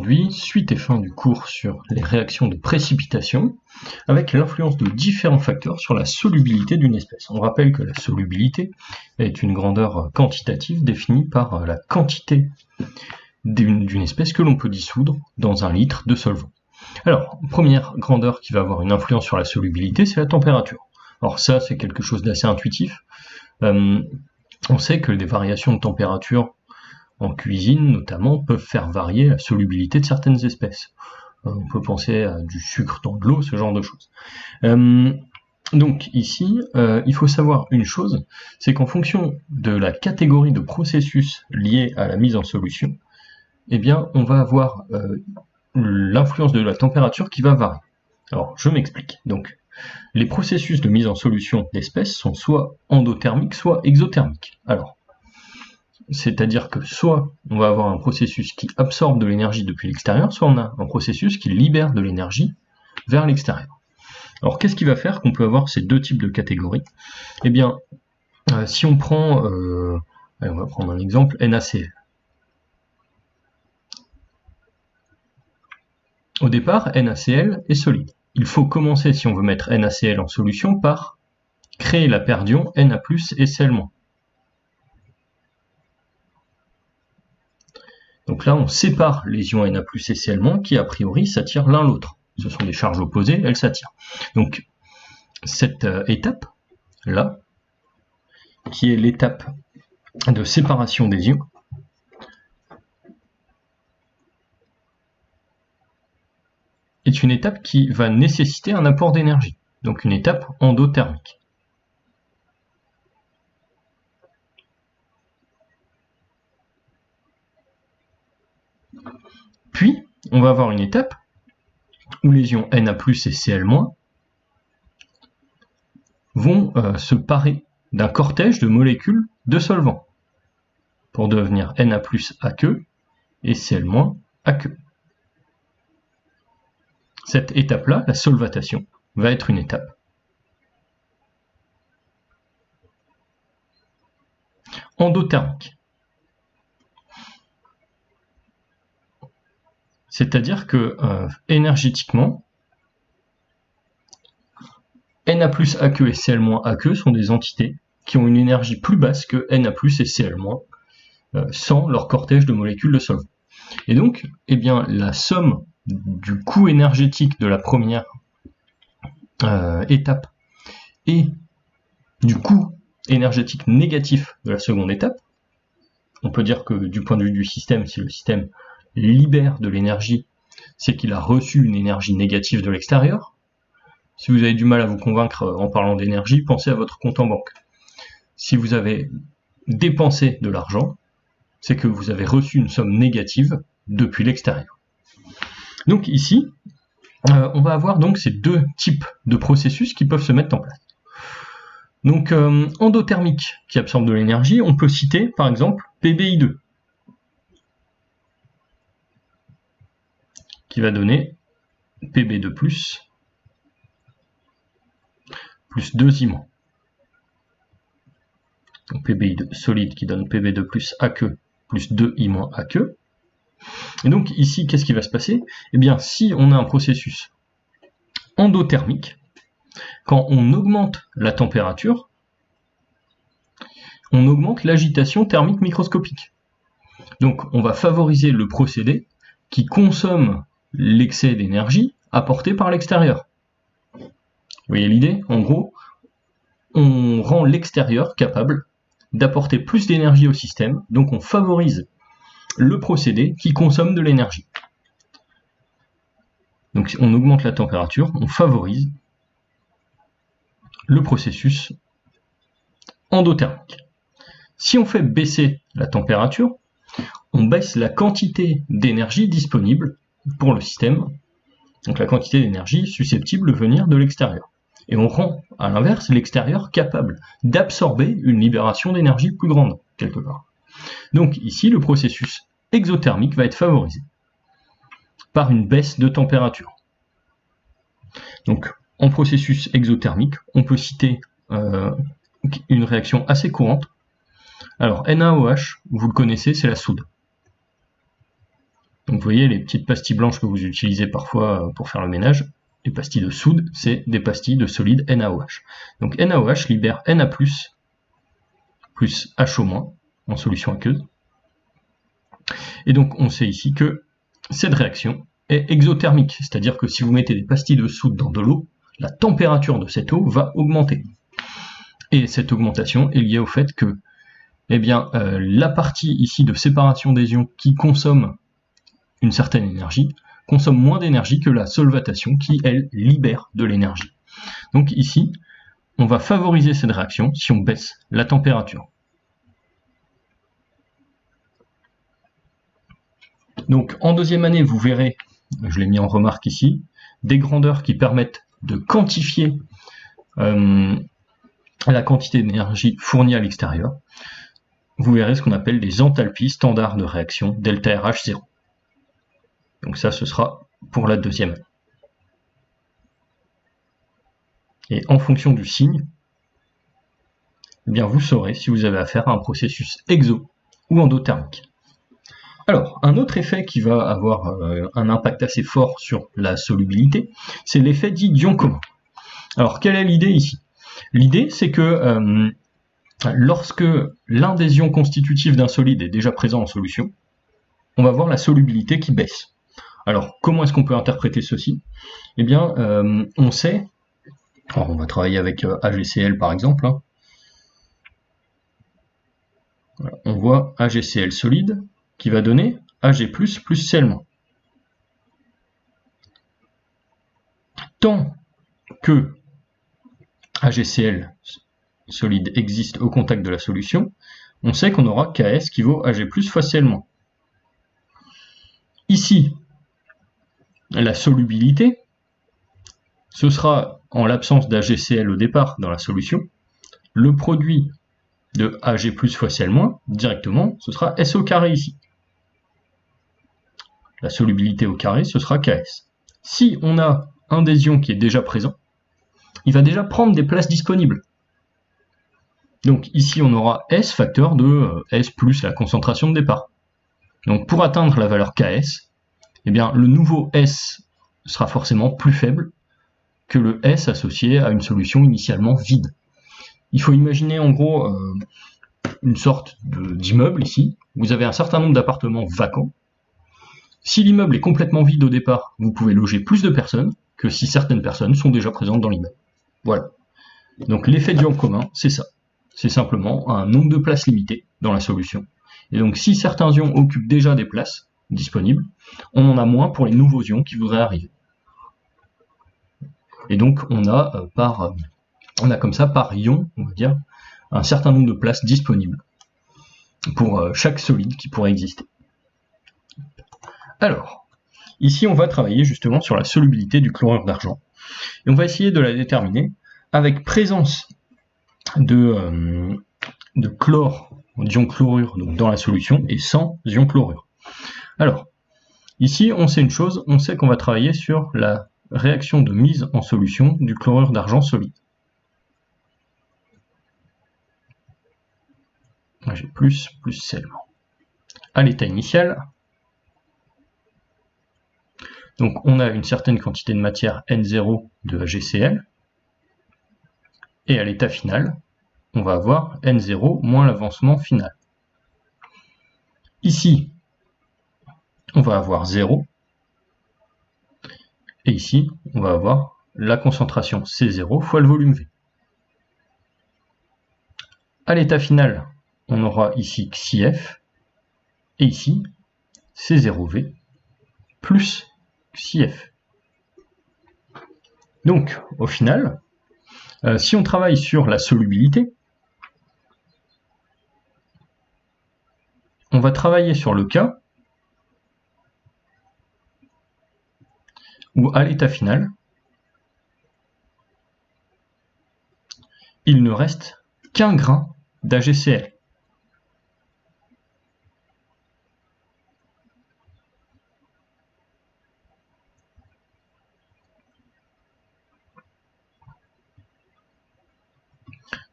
aujourd'hui, suite et fin du cours sur les réactions de précipitation, avec l'influence de différents facteurs sur la solubilité d'une espèce. On rappelle que la solubilité est une grandeur quantitative définie par la quantité d'une espèce que l'on peut dissoudre dans un litre de solvant. Alors, première grandeur qui va avoir une influence sur la solubilité, c'est la température. Alors ça, c'est quelque chose d'assez intuitif. On sait que des variations de température en cuisine, notamment, peuvent faire varier la solubilité de certaines espèces. On peut penser à du sucre dans de l'eau, ce genre de choses. Donc ici, il faut savoir une chose, c'est qu'en fonction de la catégorie de processus liés à la mise en solution, eh bien, on va avoir l'influence de la température qui va varier. Alors, je m'explique. Donc, les processus de mise en solution d'espèces sont soit endothermiques, soit exothermiques. Alors, c'est-à-dire que soit on va avoir un processus qui absorbe de l'énergie depuis l'extérieur, soit on a un processus qui libère de l'énergie vers l'extérieur. Alors, qu'est-ce qui va faire qu'on peut avoir ces deux types de catégories? Eh bien, si on prend, on va prendre un exemple, NaCl. Au départ, NaCl est solide. Il faut commencer, si on veut mettre NaCl en solution, par créer la paire d'ions Na+, et Cl-. Donc là, on sépare les ions Na+, et Cl- qui, a priori, s'attirent l'un l'autre. Ce sont des charges opposées, elles s'attirent. Donc, cette étape-là, qui est l'étape de séparation des ions, est une étape qui va nécessiter un apport d'énergie, donc une étape endothermique. Puis, on va avoir une étape où les ions Na+, et Cl- vont se parer d'un cortège de molécules de solvants pour devenir Na+ aqueux et Cl- aqueux. Cette étape-là, la solvatation, va être une étape endothermique. C'est-à-dire que énergétiquement, Na+ aqueux et Cl- aqueux sont des entités qui ont une énergie plus basse que Na+ et Cl- sans leur cortège de molécules de solvant. Et donc, eh bien, la somme du coût énergétique de la première étape et du coût énergétique négatif de la seconde étape, on peut dire que du point de vue du système, si le système libère de l'énergie, c'est qu'il a reçu une énergie négative de l'extérieur. Si vous avez du mal à vous convaincre en parlant d'énergie, pensez à votre compte en banque. Si vous avez dépensé de l'argent, c'est que vous avez reçu une somme négative depuis l'extérieur. Donc ici, on va avoir donc ces deux types de processus qui peuvent se mettre en place. Donc endothermique qui absorbe de l'énergie, on peut citer par exemple PbI2 qui va donner Pb2 plus 2I-. Donc PbI2 solide qui donne Pb2 plus aqueux plus 2I- aqueux. Et donc ici, qu'est-ce qui va se passer? Eh bien, si on a un processus endothermique, quand on augmente la température, on augmente l'agitation thermique microscopique. Donc on va favoriser le procédé qui consomme l'excès d'énergie apporté par l'extérieur. Vous voyez l'idée? En gros, on rend l'extérieur capable d'apporter plus d'énergie au système, donc on favorise le procédé qui consomme de l'énergie. Donc on augmente la température, on favorise le processus endothermique. Si on fait baisser la température, on baisse la quantité d'énergie disponible pour le système, donc la quantité d'énergie susceptible de venir de l'extérieur. Et on rend, à l'inverse, l'extérieur capable d'absorber une libération d'énergie plus grande, quelque part. Donc ici, le processus exothermique va être favorisé par une baisse de température. Donc, en processus exothermique, on peut citer une réaction assez courante. Alors, NaOH, vous le connaissez, c'est la soude. Donc vous voyez les petites pastilles blanches que vous utilisez parfois pour faire le ménage, les pastilles de soude, c'est des pastilles de solide NaOH. Donc NaOH libère Na+, plus HO- en solution aqueuse. Et donc on sait ici que cette réaction est exothermique, c'est-à-dire que si vous mettez des pastilles de soude dans de l'eau, la température de cette eau va augmenter. Et cette augmentation est liée au fait que la partie ici de séparation des ions qui consomme une certaine énergie consomme moins d'énergie que la solvatation qui, elle, libère de l'énergie. Donc ici, on va favoriser cette réaction si on baisse la température. Donc en deuxième année, vous verrez, je l'ai mis en remarque ici, des grandeurs qui permettent de quantifier la quantité d'énergie fournie à l'extérieur. Vous verrez ce qu'on appelle des enthalpies standards de réaction, delta RH 0. Donc ça, ce sera pour la deuxième année. Et en fonction du signe, vous saurez si vous avez affaire à un processus exo ou endothermique. Alors, un autre effet qui va avoir un impact assez fort sur la solubilité, c'est l'effet dit d'ion commun. Alors, quelle est l'idée ici? L'idée, c'est que lorsque l'un des ions constitutifs d'un solide est déjà présent en solution, on va voir la solubilité qui baisse. Alors, comment est-ce qu'on peut interpréter ceci? On sait, alors on va travailler avec AgCl par exemple, Voilà, on voit AgCl solide qui va donner Ag+, plus Cl-. Tant que AgCl solide existe au contact de la solution, on sait qu'on aura Ks qui vaut Ag+ fois Cl-. Ici, la solubilité, ce sera, en l'absence d'AgCl au départ dans la solution, le produit de Ag+ fois Cl-, directement, ce sera S au carré ici. La solubilité au carré, ce sera Ks. Si on a un des ions qui est déjà présent, il va déjà prendre des places disponibles. Donc ici, on aura S facteur de S plus la concentration de départ. Donc pour atteindre la valeur Ks, le nouveau S sera forcément plus faible que le S associé à une solution initialement vide. Il faut imaginer en gros une sorte d'immeuble ici. Vous avez un certain nombre d'appartements vacants. Si l'immeuble est complètement vide au départ, vous pouvez loger plus de personnes que si certaines personnes sont déjà présentes dans l'immeuble. Voilà. Donc l'effet d'ion commun, c'est ça. C'est simplement un nombre de places limité dans la solution. Et donc si certains ions occupent déjà des places disponibles, on en a moins pour les nouveaux ions qui voudraient arriver. Et donc on a comme ça par ion, on va dire, un certain nombre de places disponibles pour chaque solide qui pourrait exister. Alors, ici on va travailler justement sur la solubilité du chlorure d'argent. Et on va essayer de la déterminer avec présence de chlore, d'ion chlorure donc dans la solution, et sans ion chlorure. Alors, ici on sait une chose, on sait qu'on va travailler sur la réaction de mise en solution du chlorure d'argent solide. J'ai plus Cl. À l'état initial, donc on a une certaine quantité de matière N0 de AgCl, et à l'état final, on va avoir N0 moins l'avancement final. Ici, on va avoir 0, et ici, on va avoir la concentration C0 fois le volume V. À l'état final, on aura ici XIF, et ici, C0V plus XIF. Donc, au final, si on travaille sur la solubilité, on va travailler sur le cas où, à l'état final, il ne reste qu'un grain d'AgCl.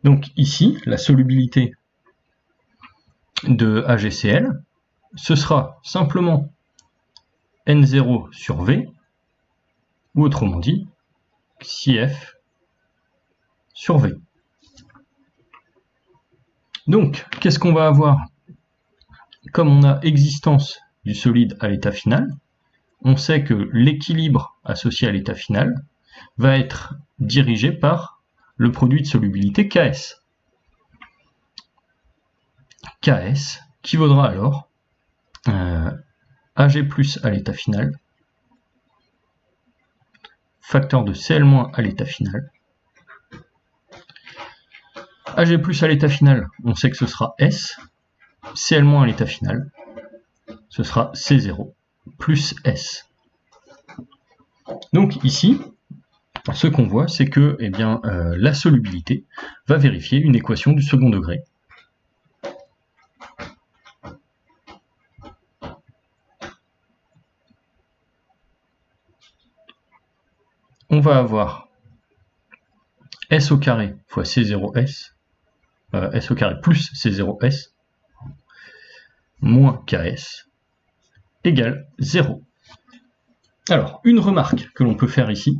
Donc ici, la solubilité de AgCl, ce sera simplement n0 sur v, ou autrement dit, xi f sur v. Donc, qu'est-ce qu'on va avoir? Comme on a existence du solide à l'état final, on sait que l'équilibre associé à l'état final va être dirigé par le produit de solubilité Ks. Ks qui vaudra alors Ag plus à l'état final, facteur de Cl- à l'état final. Ag plus à l'état final, on sait que ce sera S. Cl- à l'état final, ce sera C0 plus S. Donc ici, ce qu'on voit, c'est que la solubilité va vérifier une équation du second degré. On va avoir S au carré fois C0S, S au carré plus C0S, moins KS, égale 0. Alors, une remarque que l'on peut faire ici,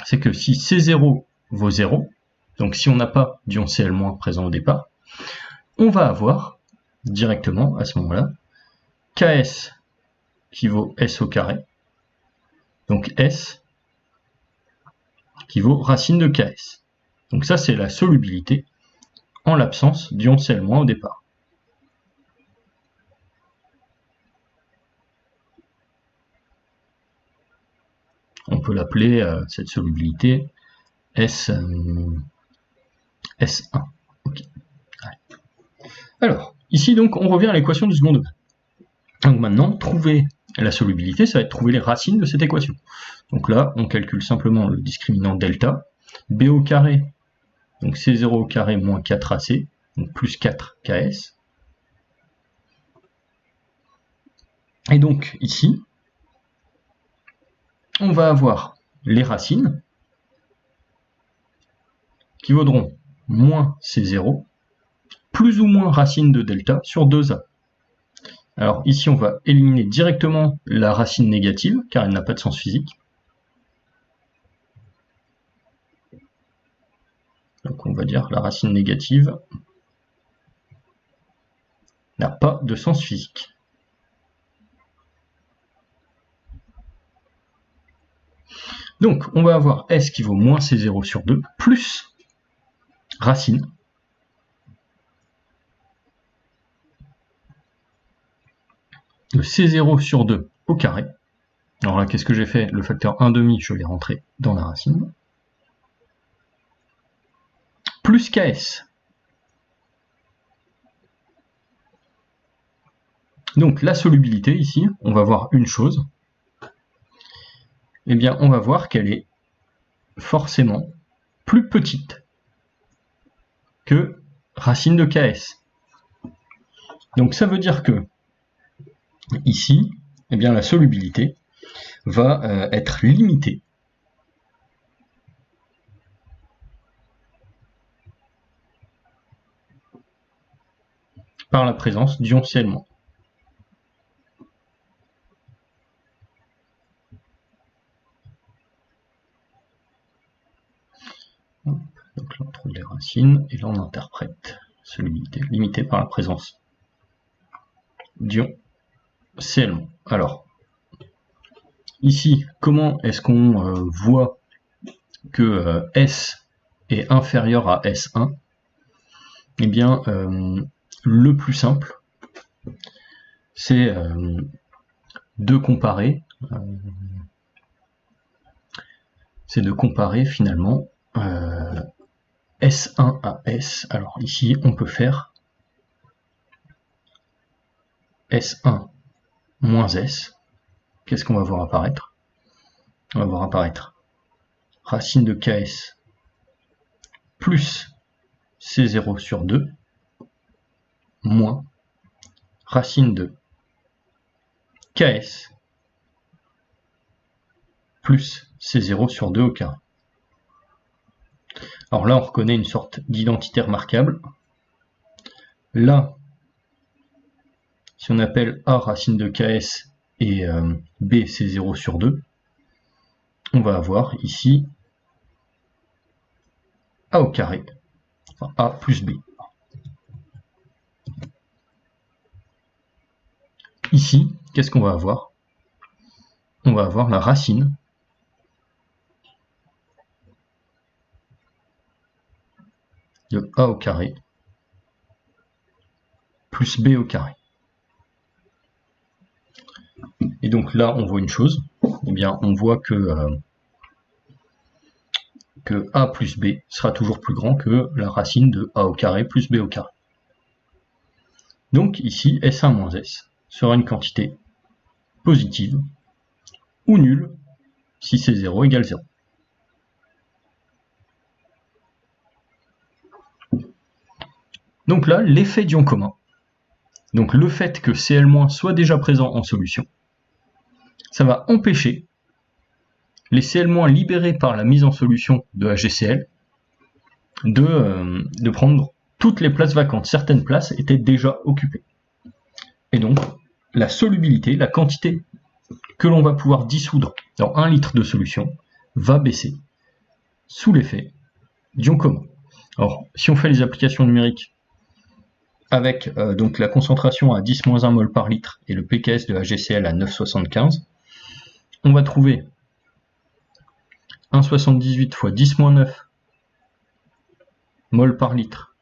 c'est que si C0 vaut 0, donc si on n'a pas d'ion Cl- présent au départ, on va avoir directement à ce moment-là Ks qui vaut S au carré, donc S qui vaut racine de Ks. Donc ça c'est la solubilité en l'absence d'ion Cl- au départ. On peut l'appeler cette solubilité S1. Okay. Alors, ici donc on revient à l'équation du second degré. Donc maintenant, trouver la solubilité, ça va être trouver les racines de cette équation. Donc là, on calcule simplement le discriminant delta, b au carré, donc c0 au carré moins 4ac, donc plus 4ks. Et donc ici, on va avoir les racines qui vaudront moins C0, plus ou moins racine de delta sur 2A. Alors ici, on va éliminer directement la racine négative, car elle n'a pas de sens physique. Donc on va dire la racine négative n'a pas de sens physique. Donc on va avoir S qui vaut moins C0 sur 2, plus racine de C0 sur 2 au carré. Alors là, qu'est-ce que j'ai fait? Le facteur 1/2, je l'ai rentré dans la racine. Plus KS. Donc la solubilité ici, on va voir une chose. Eh bien, on va voir qu'elle est forcément plus petite que racine de KS. Donc ça veut dire que ici, eh bien, la solubilité va être limitée par la présence d'ion Cl-. Donc là on trouve les racines et là on interprète solubilité limitée par la présence d'ion Cl-. Alors ici, comment est-ce qu'on voit que S est inférieur à S1? Eh bien, le plus simple, c'est de comparer finalement S1 à S. Alors ici, on peut faire S1 moins S. Qu'est-ce qu'on va voir apparaître? On va voir apparaître racine de KS plus C0 sur 2 moins racine de KS plus C0 sur 2 au carré. Alors là, on reconnaît une sorte d'identité remarquable. Là, si on appelle A racine de KS et B c'est 0 sur 2, on va avoir ici A au carré, enfin A plus B. Ici, qu'est-ce qu'on va avoir? On va avoir la racine de A au carré plus B au carré. Et donc là, on voit une chose, eh bien, on voit que A plus B sera toujours plus grand que la racine de A au carré plus B au carré. Donc ici, S1 moins S sera une quantité positive ou nulle si c'est 0 égale 0. Donc là, l'effet d'ion commun, donc le fait que Cl- soit déjà présent en solution, ça va empêcher les Cl- libérés par la mise en solution de HgCl de prendre toutes les places vacantes. Certaines places étaient déjà occupées. Et donc, la solubilité, la quantité que l'on va pouvoir dissoudre dans 1 litre de solution, va baisser sous l'effet d'ion commun. Alors, si on fait les applications numériques avec donc la concentration à 10-1 mol par litre et le pKs de HgCl à 9,75, on va trouver 1,78 fois 10-9 mol par litre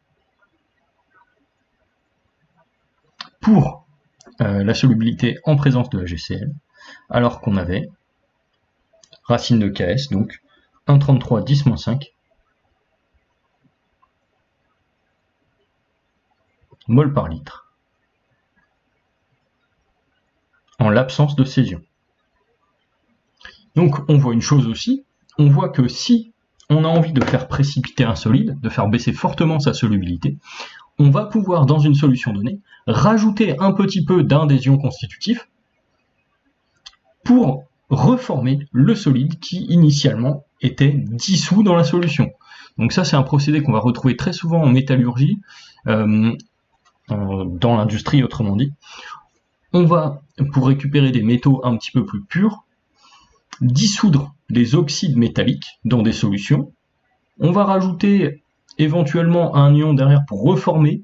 pour la solubilité en présence de HgCl, alors qu'on avait racine de Ks, donc 1,33 10-5 mol par litre, en l'absence de ces ions. Donc on voit une chose aussi, on voit que si on a envie de faire précipiter un solide, de faire baisser fortement sa solubilité, on va pouvoir, dans une solution donnée, rajouter un petit peu d'un des ions constitutifs pour reformer le solide qui initialement était dissous dans la solution. Donc ça, c'est un procédé qu'on va retrouver très souvent en métallurgie, dans l'industrie autrement dit. On va, pour récupérer des métaux un petit peu plus purs, dissoudre des oxydes métalliques dans des solutions. On va rajouter éventuellement un ion derrière pour reformer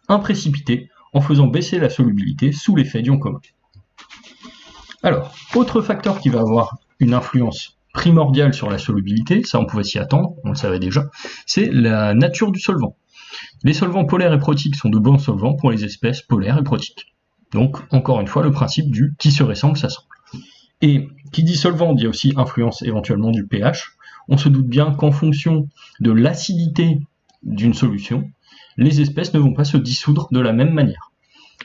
un précipité en faisant baisser la solubilité sous l'effet d'ion commun. Alors, autre facteur qui va avoir une influence primordiale sur la solubilité, ça on pouvait s'y attendre, on le savait déjà, c'est la nature du solvant. Les solvants polaires et protiques sont de bons solvants pour les espèces polaires et protiques. Donc, encore une fois, le principe du qui se ressemble s'assemble. Et qui dit solvant dit aussi influence éventuellement du pH. On se doute bien qu'en fonction de l'acidité d'une solution, les espèces ne vont pas se dissoudre de la même manière.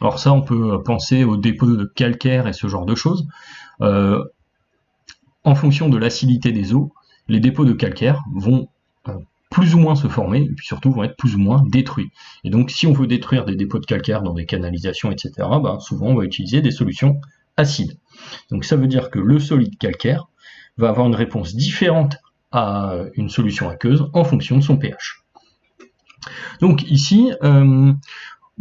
Alors ça, on peut penser aux dépôts de calcaire et ce genre de choses. En fonction de l'acidité des eaux, les dépôts de calcaire vont plus ou moins se former, et puis surtout vont être plus ou moins détruits. Et donc si on veut détruire des dépôts de calcaire dans des canalisations, etc., souvent on va utiliser des solutions acides. Donc ça veut dire que le solide calcaire va avoir une réponse différente à une solution aqueuse en fonction de son pH. Donc ici,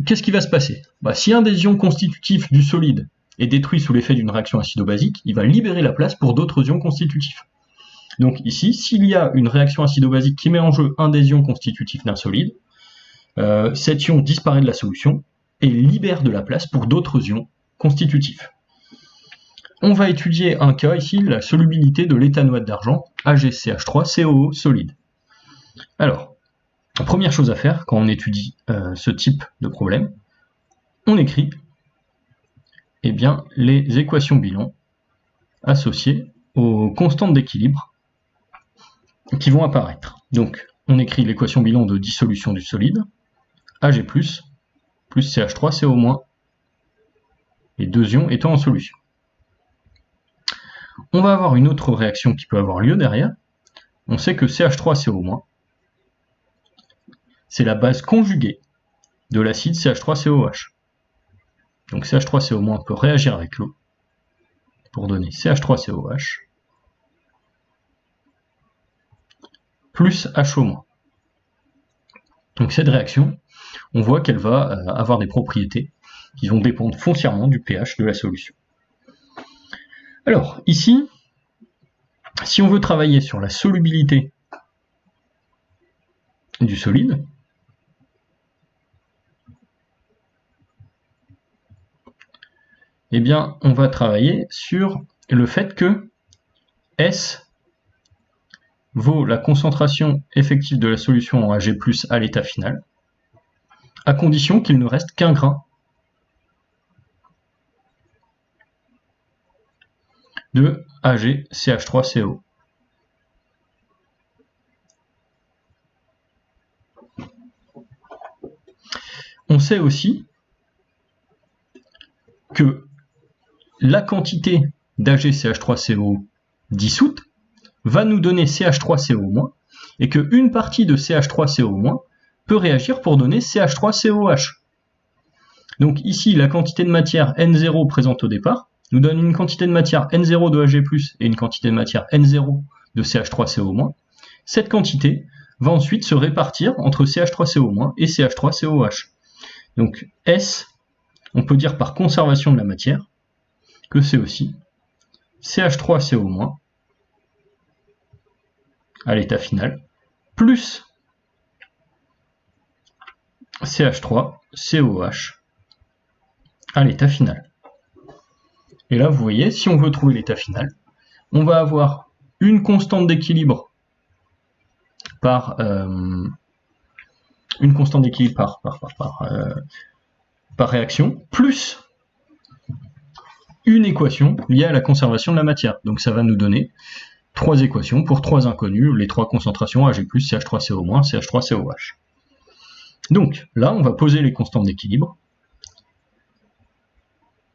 qu'est-ce qui va se passer? Si un des ions constitutifs du solide est détruit sous l'effet d'une réaction acido-basique, il va libérer la place pour d'autres ions constitutifs. Donc ici, s'il y a une réaction acido-basique qui met en jeu un des ions constitutifs d'un solide, cet ion disparaît de la solution et libère de la place pour d'autres ions constitutifs. On va étudier un cas ici, la solubilité de l'éthanoate d'argent, AgCH3COO solide. Alors, la première chose à faire quand on étudie ce type de problème, on écrit les équations bilan associées aux constantes d'équilibre qui vont apparaître. Donc, on écrit l'équation bilan de dissolution du solide, Ag+, plus CH3CO-, les deux ions étant en solution. On va avoir une autre réaction qui peut avoir lieu derrière. On sait que CH3CO-, c'est la base conjuguée de l'acide CH3COH. Donc CH3CO- peut réagir avec l'eau pour donner CH3COH plus HO-. Donc cette réaction, on voit qu'elle va avoir des propriétés qui vont dépendre foncièrement du pH de la solution. Alors, ici, si on veut travailler sur la solubilité du solide, eh bien, on va travailler sur le fait que S vaut la concentration effective de la solution en Ag+ à l'état final, à condition qu'il ne reste qu'un grain de AgCH3CO. On sait aussi que la quantité d'AgCH3CO dissoute va nous donner CH3CO- et qu'une partie de CH3CO- peut réagir pour donner CH3COH. Donc ici, la quantité de matière N0 présente au départ nous donne une quantité de matière N0 de Ag+, et une quantité de matière N0 de CH3CO-. Cette quantité va ensuite se répartir entre CH3CO- et CH3COH. Donc S, on peut dire par conservation de la matière, que c'est aussi CH3CO- à l'état final, plus CH3COH à l'état final. Et là, vous voyez, si on veut trouver l'état final, on va avoir une constante d'équilibre par réaction, plus une équation liée à la conservation de la matière. Donc ça va nous donner 3 équations pour 3 inconnus, les 3 concentrations Ag+, CH3CO-, CH3COH. Donc là, on va poser les constantes d'équilibre,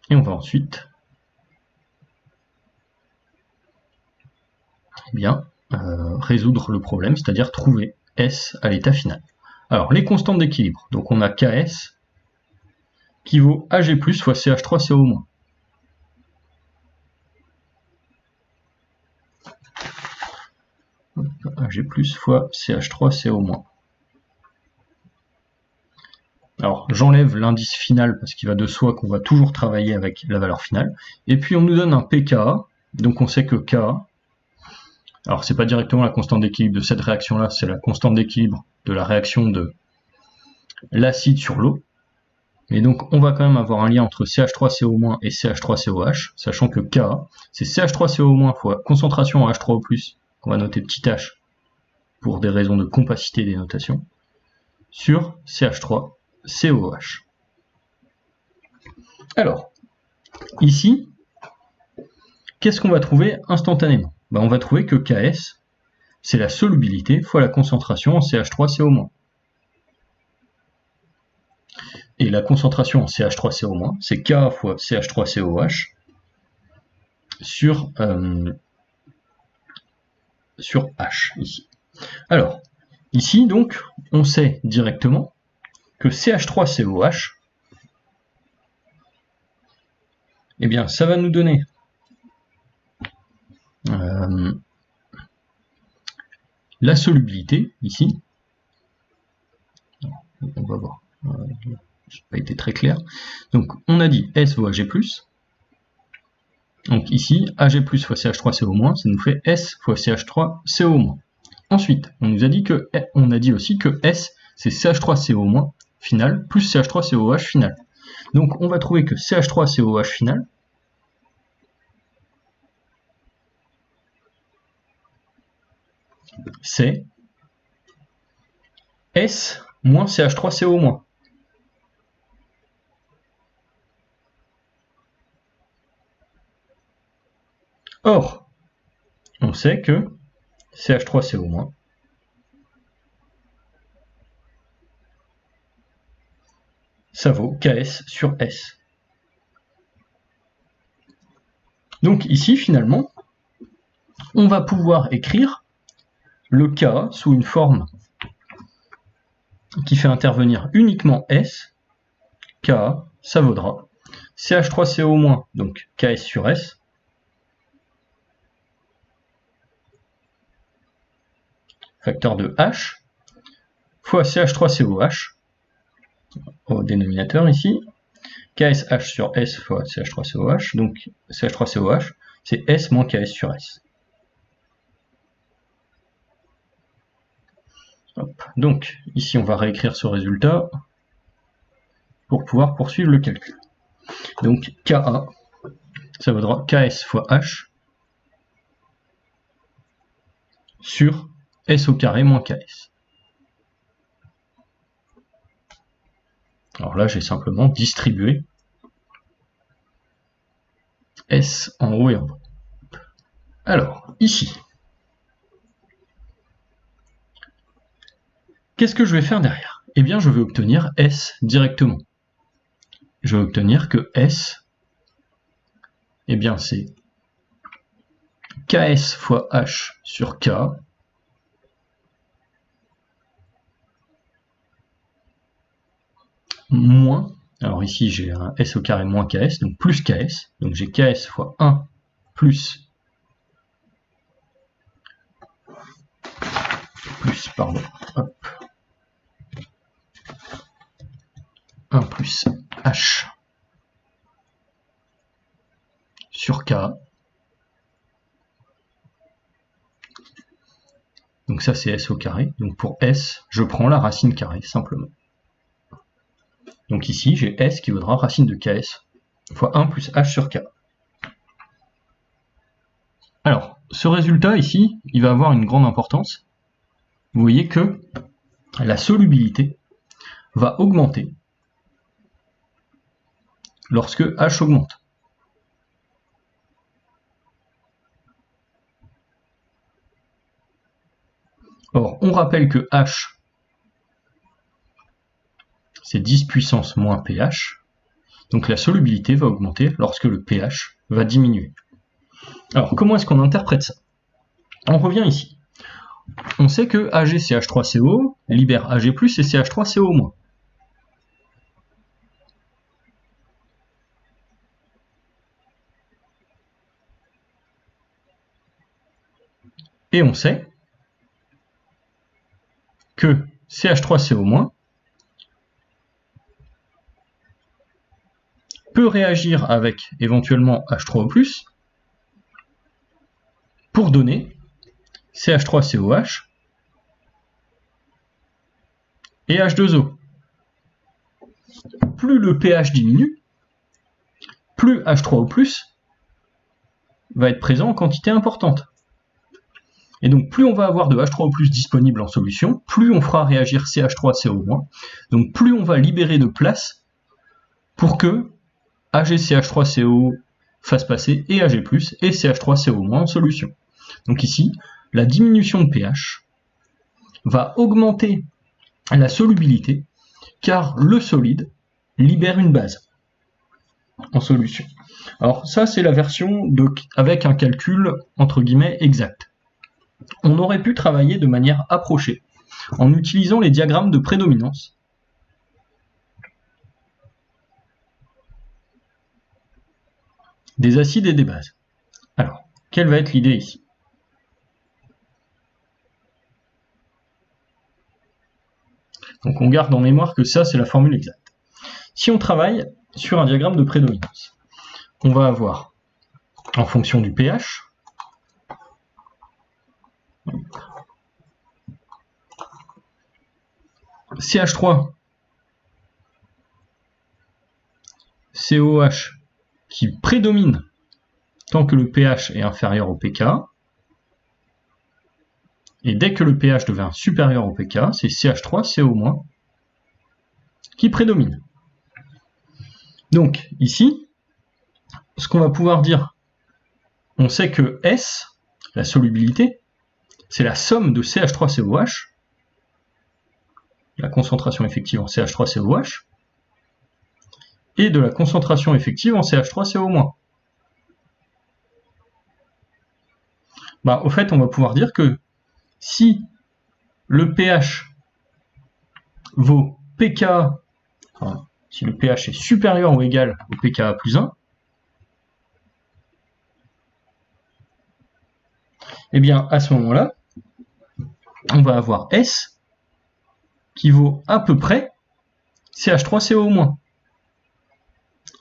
et on va ensuite résoudre le problème, c'est-à-dire trouver S à l'état final. Alors, les constantes d'équilibre, donc on a Ks qui vaut Ag+ fois CH3CO-. Ag+ fois CH3CO-. Alors, j'enlève l'indice final parce qu'il va de soi qu'on va toujours travailler avec la valeur finale. Et puis, on nous donne un pKa, donc on sait que Ka, alors c'est pas directement la constante d'équilibre de cette réaction-là, c'est la constante d'équilibre de la réaction de l'acide sur l'eau. Et donc, on va quand même avoir un lien entre CH3CO- et CH3COH, sachant que Ka, c'est CH3CO- fois concentration en H3O+, qu'on va noter petit h pour des raisons de compacité des notations, sur CH3COH. Alors, ici, qu'est-ce qu'on va trouver instantanément? On va trouver que Ks, c'est la solubilité fois la concentration en CH3CO-. Et la concentration en CH3CO-, c'est Ka fois CH3COH sur H, ici. Alors, ici, donc, on sait directement que CH3COH, eh bien, ça va nous donner la solubilité, ici. On va voir. Ça n'a pas été très clair. Donc, on a dit S vaut Ag+. Donc ici, Ag+ fois CH3CO-, ça nous fait S fois CH3CO-. Ensuite, on a dit aussi que S, c'est CH3CO- final plus CH3COH final. Donc on va trouver que CH3COH final, c'est S moins CH3CO-. Or, on sait que CH3CO-, ça vaut Ks sur S. Donc ici, finalement, on va pouvoir écrire le K sous une forme qui fait intervenir uniquement S. K, ça vaudra CH3CO-, donc Ks sur S, facteur de H, fois CH3COH, au dénominateur ici, KSH sur S fois CH3COH, donc CH3COH, c'est S moins KS sur S. Hop. Donc, ici, on va réécrire ce résultat pour pouvoir poursuivre le calcul. Donc, Ka, ça vaudra KS fois H sur S au carré moins KS. Alors là, j'ai simplement distribué S en haut et en bas. Alors, ici, qu'est-ce que je vais faire derrière? Eh bien, je vais obtenir S directement. Je vais obtenir que S, eh bien, c'est KS fois H sur K moins, alors ici j'ai un S au carré moins KS, donc plus KS, donc j'ai KS fois 1 plus, pardon, hop, 1 plus H sur K. Donc ça c'est S au carré, donc pour S, je prends la racine carrée, simplement. Donc ici, j'ai S qui vaudra racine de KS fois 1 plus H sur K. Alors, ce résultat ici, il va avoir une grande importance. Vous voyez que la solubilité va augmenter lorsque H augmente. Or, on rappelle que H, c'est 10 puissance moins pH, donc la solubilité va augmenter lorsque le pH va diminuer. Alors, comment est-ce qu'on interprète ça? On revient ici. On sait que AgCH3CO libère Ag+, et CH3CO-. Et on sait que CH3CO- peut réagir avec éventuellement H3O+, pour donner CH3COH et H2O. Plus le pH diminue, plus H3O+, va être présent en quantité importante. Et donc plus on va avoir de H3O+ disponible en solution, plus on fera réagir CH3CO-, donc plus on va libérer de place pour que AgCH3CO fasse passer et Ag+, et CH3CO- en solution. Donc ici, la diminution de pH va augmenter la solubilité, car le solide libère une base en solution. Alors ça, c'est la version avec un calcul entre guillemets exact. On aurait pu travailler de manière approchée, en utilisant les diagrammes de prédominance. Des acides et des bases. Alors, quelle va être l'idée ici? Donc on garde en mémoire que ça, c'est la formule exacte. Si on travaille sur un diagramme de prédominance, on va avoir, en fonction du pH, CH3, COH qui prédomine tant que le pH est inférieur au pK, et dès que le pH devient supérieur au pK, c'est CH3CO- qui prédomine. Donc ici, ce qu'on va pouvoir dire, on sait que S, la solubilité, c'est la somme de CH3COH, la concentration effective en CH3COH, et de la concentration effective en CH3CO-. Au fait, on va pouvoir dire que si le pH vaut pK, enfin, si le pH est supérieur ou égal au pKa plus 1, eh bien à ce moment-là, on va avoir S qui vaut à peu près CH3CO-.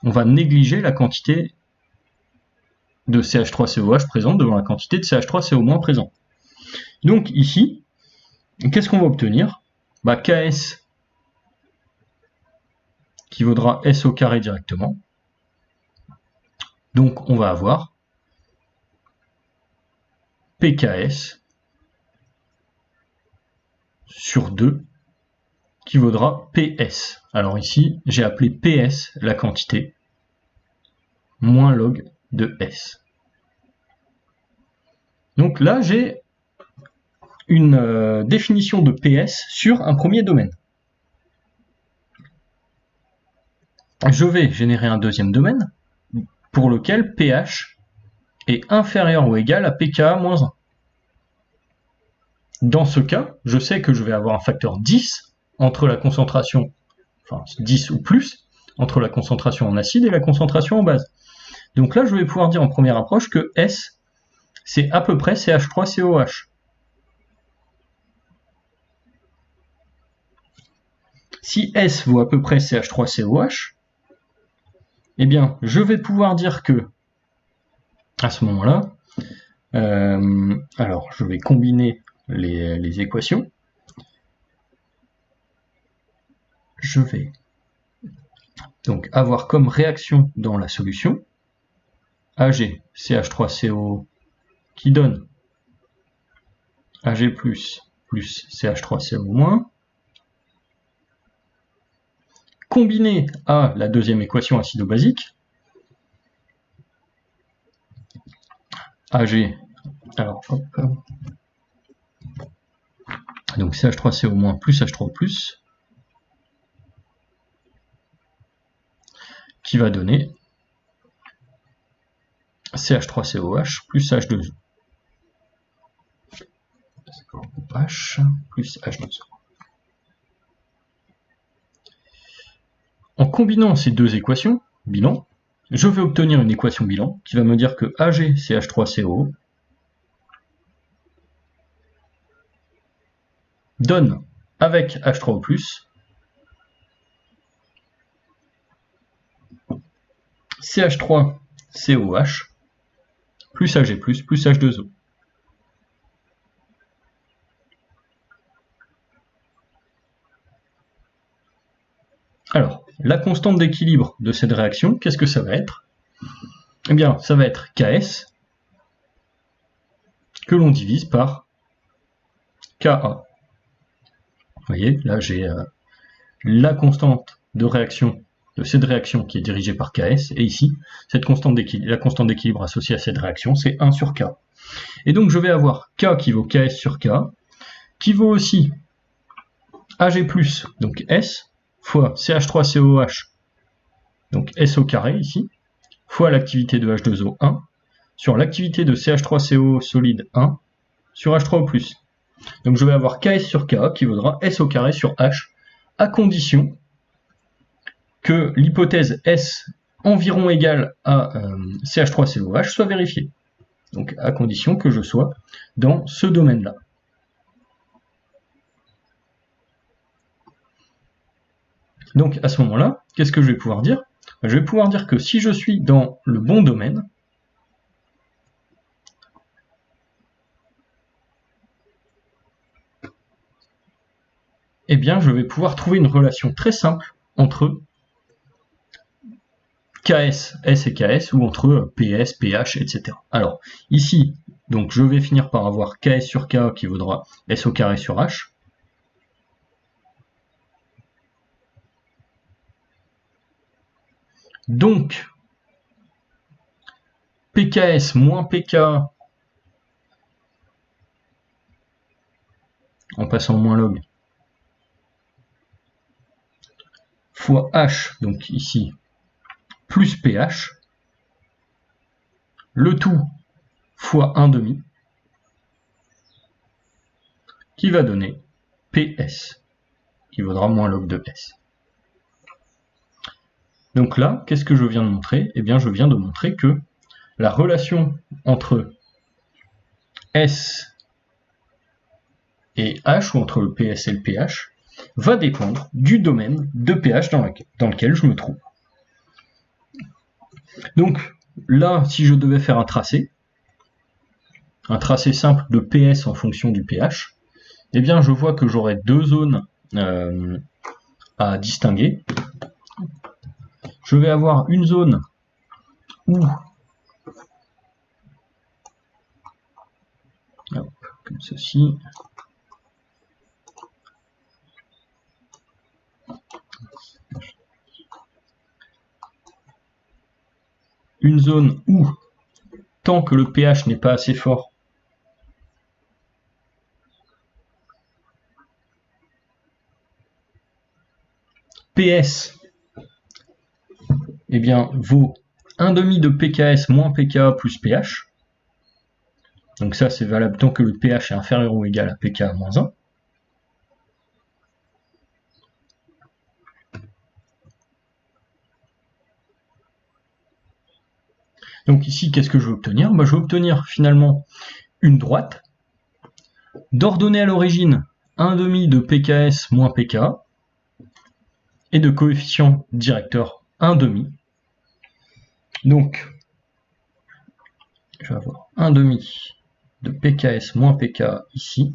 on va négliger la quantité de CH3COH présente devant la quantité de CH3CO- présente. Donc ici, qu'est-ce qu'on va obtenir? KS qui vaudra S au carré directement. Donc on va avoir PKS sur 2 qui vaudra PS. Alors ici, j'ai appelé PS la quantité moins log de S. Donc là, j'ai une définition de PS sur un premier domaine. Je vais générer un deuxième domaine pour lequel pH est inférieur ou égal à pKa moins 1. Dans ce cas, je sais que je vais avoir un facteur 10 entre la concentration, enfin 10 ou plus, entre la concentration en acide et la concentration en base. Donc là, je vais pouvoir dire en première approche que S, c'est à peu près CH3COH. Si S vaut à peu près CH3COH, eh bien, je vais pouvoir dire que, à ce moment-là, alors je vais combiner les équations. Je vais donc avoir comme réaction dans la solution Ag CH3CO qui donne Ag plus CH3CO-, combiné à la deuxième équation acido-basique, Ag, alors hop, donc CH3CO- plus H3O+, qui va donner CH3COH plus H2O. H plus H2O. En combinant ces deux équations, bilan, je vais obtenir une équation bilan qui va me dire que Ag CH3CO donne avec H3O+, CH3COH plus Ag plus H2O. Alors, la constante d'équilibre de cette réaction, qu'est-ce que ça va être? Eh bien, ça va être Ks que l'on divise par Ka. Vous voyez, là j'ai la constante de réaction de cette réaction qui est dirigée par Ks, et ici, cette constante d'équilibre, la constante d'équilibre associée à cette réaction, c'est 1 sur K. Et donc je vais avoir K qui vaut Ks sur K, qui vaut aussi Ag+, donc S, fois CH3COH, donc S au carré ici, fois l'activité de H2O 1, sur l'activité de CH3CO solide 1, sur H3O+. Donc je vais avoir Ks sur K qui vaudra S au carré sur H, à condition que l'hypothèse S environ égale à CH3COH soit vérifiée. Donc à condition que je sois dans ce domaine-là. Donc à ce moment-là, qu'est-ce que je vais pouvoir dire? Je vais pouvoir dire que si je suis dans le bon domaine, eh bien je vais pouvoir trouver une relation très simple entre KS, S et KS, ou entre PS, PH, etc. Alors, ici, donc je vais finir par avoir KS sur K qui vaudra S au carré sur H. Donc, PKS moins PK, en passant moins log, fois H, donc ici, plus PH, le tout fois 1/2, qui va donner PS, qui vaudra moins log de S. Donc là, qu'est-ce que je viens de montrer? Eh bien, je viens de montrer que la relation entre S et H, ou entre le PS et le PH, va dépendre du domaine de pH dans lequel je me trouve. Donc là, si je devais faire un tracé simple de PS en fonction du pH, eh bien je vois que j'aurai deux zones à distinguer. Je vais avoir une zone où, hop, comme ceci, une zone où, tant que le pH n'est pas assez fort, PS eh bien, vaut 1,5 de pKs moins pKa plus pH. Donc ça, c'est valable tant que le pH est inférieur ou égal à pKa moins 1. Donc ici, qu'est-ce que je veux obtenir? Je veux obtenir finalement une droite d'ordonnée à l'origine 1,5 de pKs moins pKa et de coefficient directeur 1,5. Donc, je vais avoir 1,5 de pKs moins pKa ici.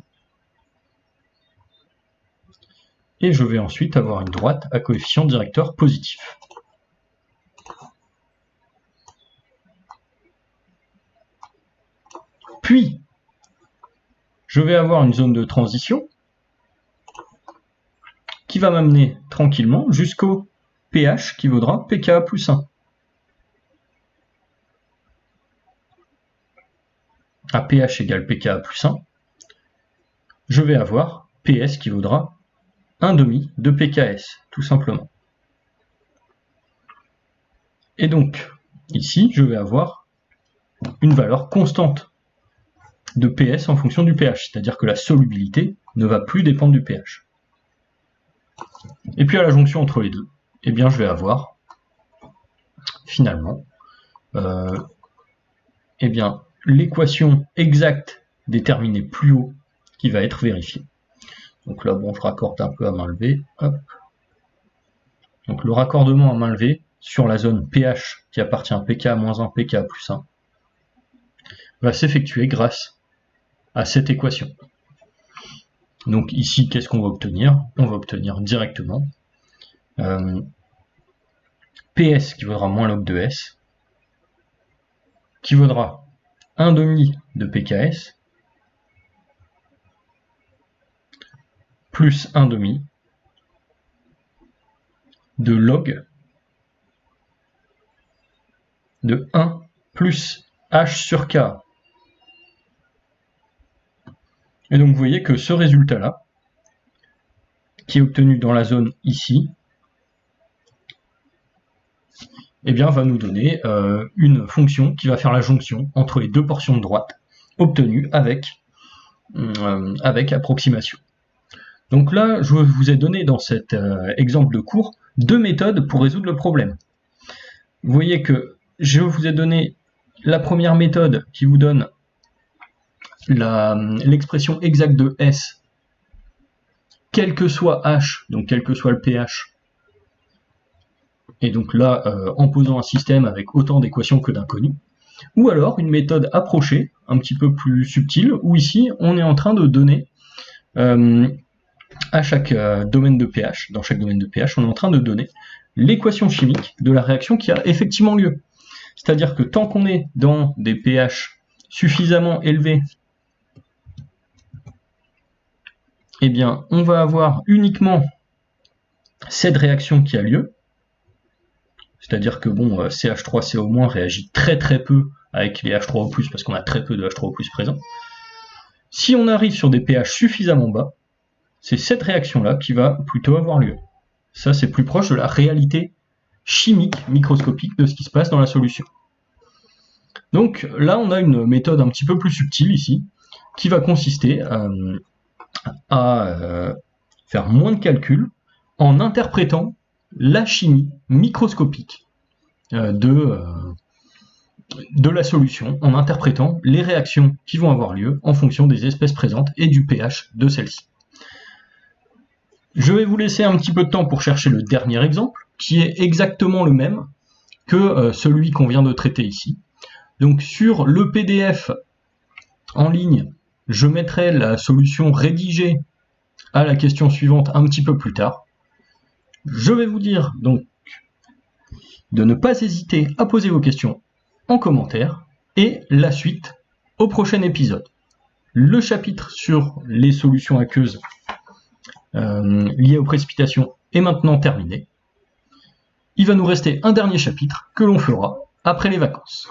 Et je vais ensuite avoir une droite à coefficient directeur positif. Puis, je vais avoir une zone de transition qui va m'amener tranquillement jusqu'au pH qui vaudra pKa plus 1. À pH égale pKa plus 1, je vais avoir PS qui vaudra 1,5 de pKs, tout simplement. Et donc, ici, je vais avoir une valeur constante de PS en fonction du pH, c'est-à-dire que la solubilité ne va plus dépendre du pH. Et puis à la jonction entre les deux, eh bien je vais avoir finalement eh bien l'équation exacte déterminée plus haut qui va être vérifiée. Donc là, bon, je raccorde un peu à main levée. Hop. Donc le raccordement à main levée sur la zone pH qui appartient à pKa-1, pKa plus 1 va s'effectuer grâce à cette équation. Donc ici, qu'est-ce qu'on va obtenir? On va obtenir directement PS qui vaudra moins log de S, qui vaudra 1,5 de pKs, plus 1,5 de log de 1 plus H sur K. Et donc vous voyez que ce résultat-là, qui est obtenu dans la zone ici, eh bien, va nous donner une fonction qui va faire la jonction entre les deux portions de droite obtenues avec approximation. Donc là, je vous ai donné dans cet exemple de cours deux méthodes pour résoudre le problème. Vous voyez que je vous ai donné la première méthode qui vous donne l'expression exacte de S, quel que soit H, donc quel que soit le pH. Et donc là, en posant un système avec autant d'équations que d'inconnus. Ou alors une méthode approchée, un petit peu plus subtile, où ici, on est en train de donner à chaque domaine de pH, dans chaque domaine de pH, on est en train de donner l'équation chimique de la réaction qui a effectivement lieu. C'est-à-dire que tant qu'on est dans des pH suffisamment élevés, eh bien, on va avoir uniquement cette réaction qui a lieu. C'est-à-dire que bon, CH3CO- réagit très très peu avec les H3O+, parce qu'on a très peu de H3O+ présents. Si on arrive sur des pH suffisamment bas, c'est cette réaction-là qui va plutôt avoir lieu. Ça, c'est plus proche de la réalité chimique, microscopique de ce qui se passe dans la solution. Donc là, on a une méthode un petit peu plus subtile ici, qui va consister à faire moins de calculs en interprétant la chimie microscopique de la solution, en interprétant les réactions qui vont avoir lieu en fonction des espèces présentes et du pH de celles-ci. Je vais vous laisser un petit peu de temps pour chercher le dernier exemple, qui est exactement le même, que celui qu'on vient de traiter ici. Donc sur le PDF en ligne, je mettrai la solution rédigée à la question suivante un petit peu plus tard. Je vais vous dire donc de ne pas hésiter à poser vos questions en commentaire et la suite au prochain épisode. Le chapitre sur les solutions aqueuses liées aux précipitations est maintenant terminé. Il va nous rester un dernier chapitre que l'on fera après les vacances.